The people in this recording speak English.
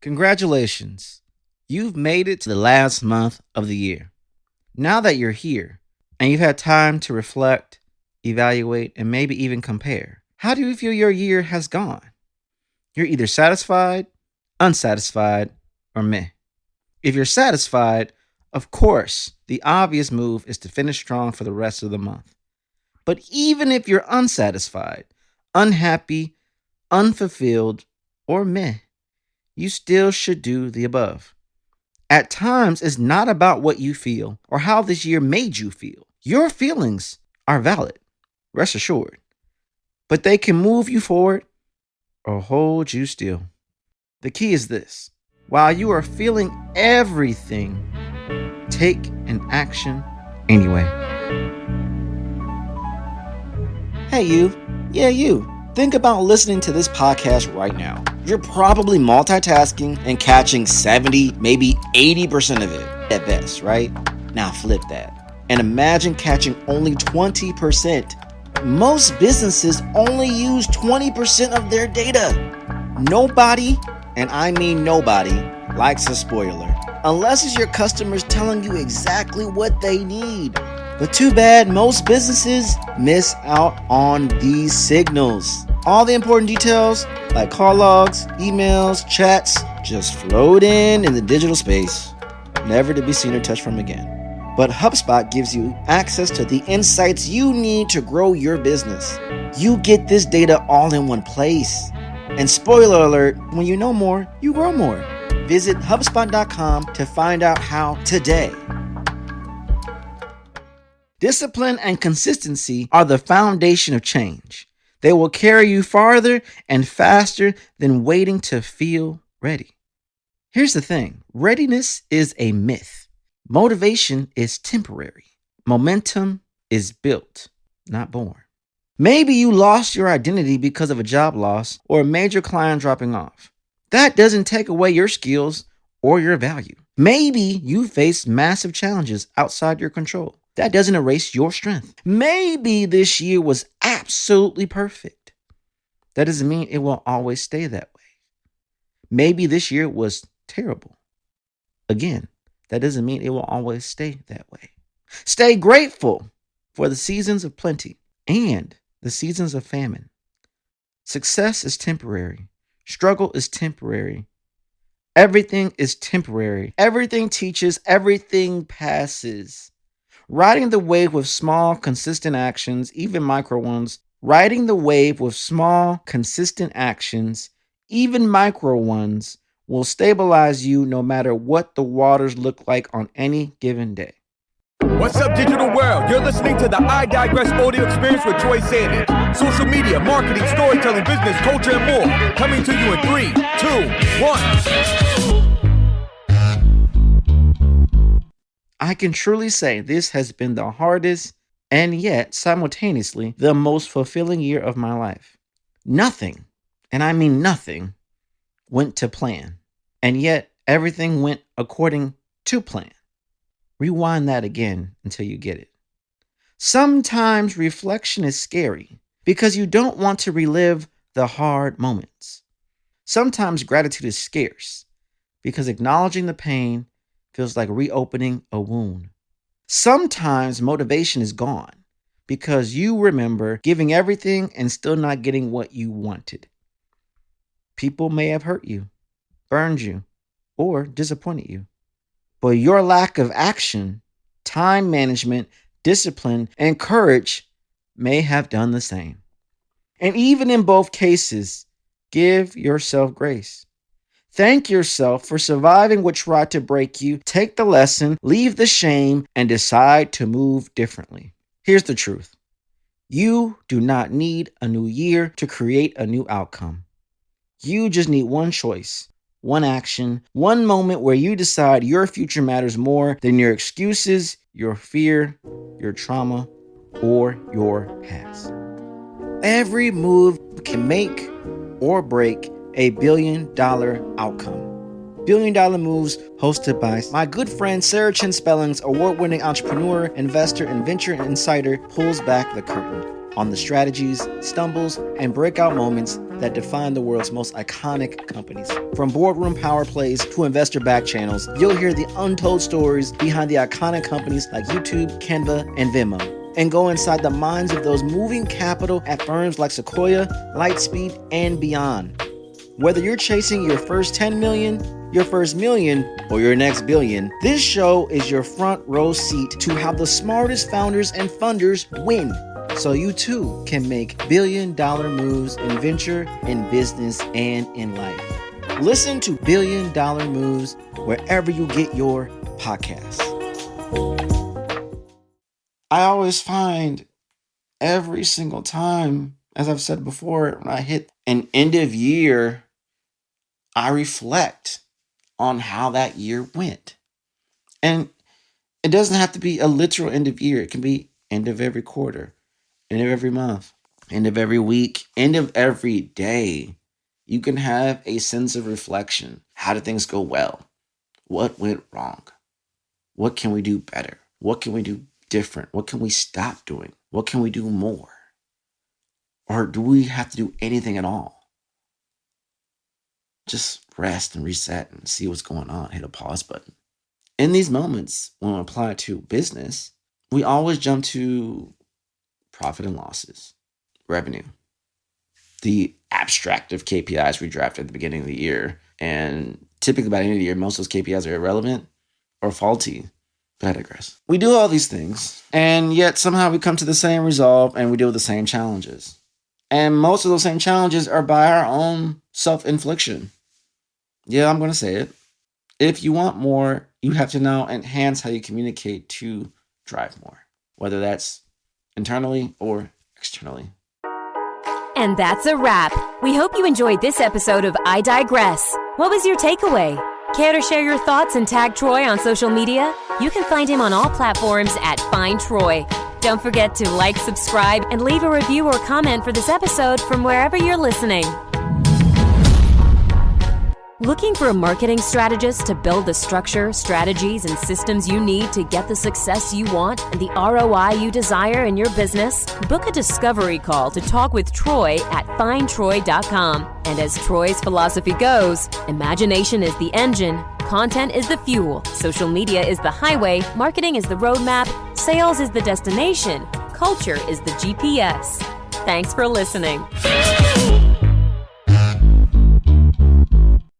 Congratulations. You've made it to the last month of the year. Now that you're here and you've had time to reflect, evaluate, and maybe even compare, how do you feel your year has gone? You're either satisfied, unsatisfied, or meh. If you're satisfied, of course, the obvious move is to finish strong for the rest of the month. But even if you're unsatisfied, unhappy, unfulfilled, or meh, you still should do the above. At times, it's not about what you feel or how this year made you feel. Your feelings are valid, rest assured, but they can move you forward or hold you still. The key is this: while you are feeling everything, take an action anyway. Hey, you. Yeah, you. Think about listening to this podcast right now. You're probably multitasking and catching 70, maybe 80% of it at best, right? Now flip that and imagine catching only 20%. Most businesses only use 20% of their data. Nobody, and I mean nobody, likes a spoiler, unless it's your customers telling you exactly what they need. But too bad most businesses miss out on these signals. All the important details, like call logs, emails, chats, just float in the digital space, never to be seen or touched from again. But HubSpot gives you access to the insights you need to grow your business. You get this data all in one place. And spoiler alert, when you know more, you grow more. Visit HubSpot.com to find out how today. Discipline and consistency are the foundation of change. They will carry you farther and faster than waiting to feel ready. Here's the thing: readiness is a myth. Motivation is temporary. Momentum is built, not born. Maybe you lost your identity because of a job loss or a major client dropping off. That doesn't take away your skills or your value. Maybe you faced massive challenges outside your control. That doesn't erase your strength. Maybe this year was absolutely perfect. That doesn't mean it will always stay that way. Maybe this year was terrible. Again, that doesn't mean it will always stay that way. Stay grateful for the seasons of plenty and the seasons of famine. Success is temporary. Struggle is temporary. Everything is temporary. Everything teaches, everything passes. Riding the wave with small, consistent actions, even micro ones, riding the wave with small, consistent actions, even micro ones, will stabilize you no matter what the waters look like on any given day. What's up, digital world? You're listening to the I Digress audio experience with Troy Sandidge. Social media, marketing, storytelling, business, culture, and more. Coming to you in 3, 2, 1. I can truly say this has been the hardest and yet simultaneously the most fulfilling year of my life. Nothing, and I mean nothing, went to plan, and yet everything went according to plan. Rewind that again until you get it. Sometimes reflection is scary because you don't want to relive the hard moments. Sometimes gratitude is scarce because acknowledging the pain feels like reopening a wound. Sometimes motivation is gone because you remember giving everything and still not getting what you wanted. People may have hurt you, burned you, or disappointed you. But your lack of action, time management, discipline, and courage may have done the same. And even in both cases, give yourself grace. Thank yourself for surviving what tried to break you. Take the lesson, leave the shame, and decide to move differently. Here's the truth. You do not need a new year to create a new outcome. You just need one choice, one action, one moment where you decide your future matters more than your excuses, your fear, your trauma, or your past. Every move can make or break a billion-dollar outcome. Billion-Dollar Moves, hosted by my good friend Sarah Chin Spelling's award-winning entrepreneur, investor, and venture insider, pulls back the curtain. on the strategies, stumbles, and breakout moments that define the world's most iconic companies. From boardroom power plays to investor back channels, you'll hear the untold stories behind the iconic companies like YouTube, Canva, and Venmo, and go inside the minds of those moving capital at firms like Sequoia, Lightspeed, and beyond. Whether you're chasing your first 10 million, your first million, or your next billion, this show is your front row seat to how the smartest founders and funders win, so you too can make billion-dollar moves in venture, in business, and in life. Listen to Billion Dollar Moves wherever you get your podcasts. I always find every single time, as I've said before, when I hit an end of year, I reflect on how that year went. And it doesn't have to be a literal end of year. It can be end of every quarter, end of every month, end of every week, end of every day. You can have a sense of reflection. How did things go well? What went wrong? What can we do better? What can we do different? What can we stop doing? What can we do more? Or do we have to do anything at all? Just rest and reset and see what's going on. Hit a pause button. In these moments, when we apply it to business, we always jump to profit and losses, revenue, the abstractive KPIs we draft at the beginning of the year. And typically by the end of the year, most of those KPIs are irrelevant or faulty. But I digress. We do all these things, and yet somehow we come to the same resolve and we deal with the same challenges. And most of those same challenges are by our own self-infliction. Yeah, I'm going to say it. If you want more, you have to now enhance how you communicate to drive more, whether that's internally or externally. And that's a wrap. We hope you enjoyed this episode of I Digress. What was your takeaway? Care to share your thoughts and tag Troy on social media? You can find him on all platforms at Find Troy. Don't forget to like, subscribe, and leave a review or comment for this episode from wherever you're listening. Looking for a marketing strategist to build the structure, strategies, and systems you need to get the success you want and the ROI you desire in your business? Book a discovery call to talk with Troy at findtroy.com. And as Troy's philosophy goes, imagination is the engine, content is the fuel, social media is the highway, marketing is the roadmap, sales is the destination, culture is the GPS. Thanks for listening.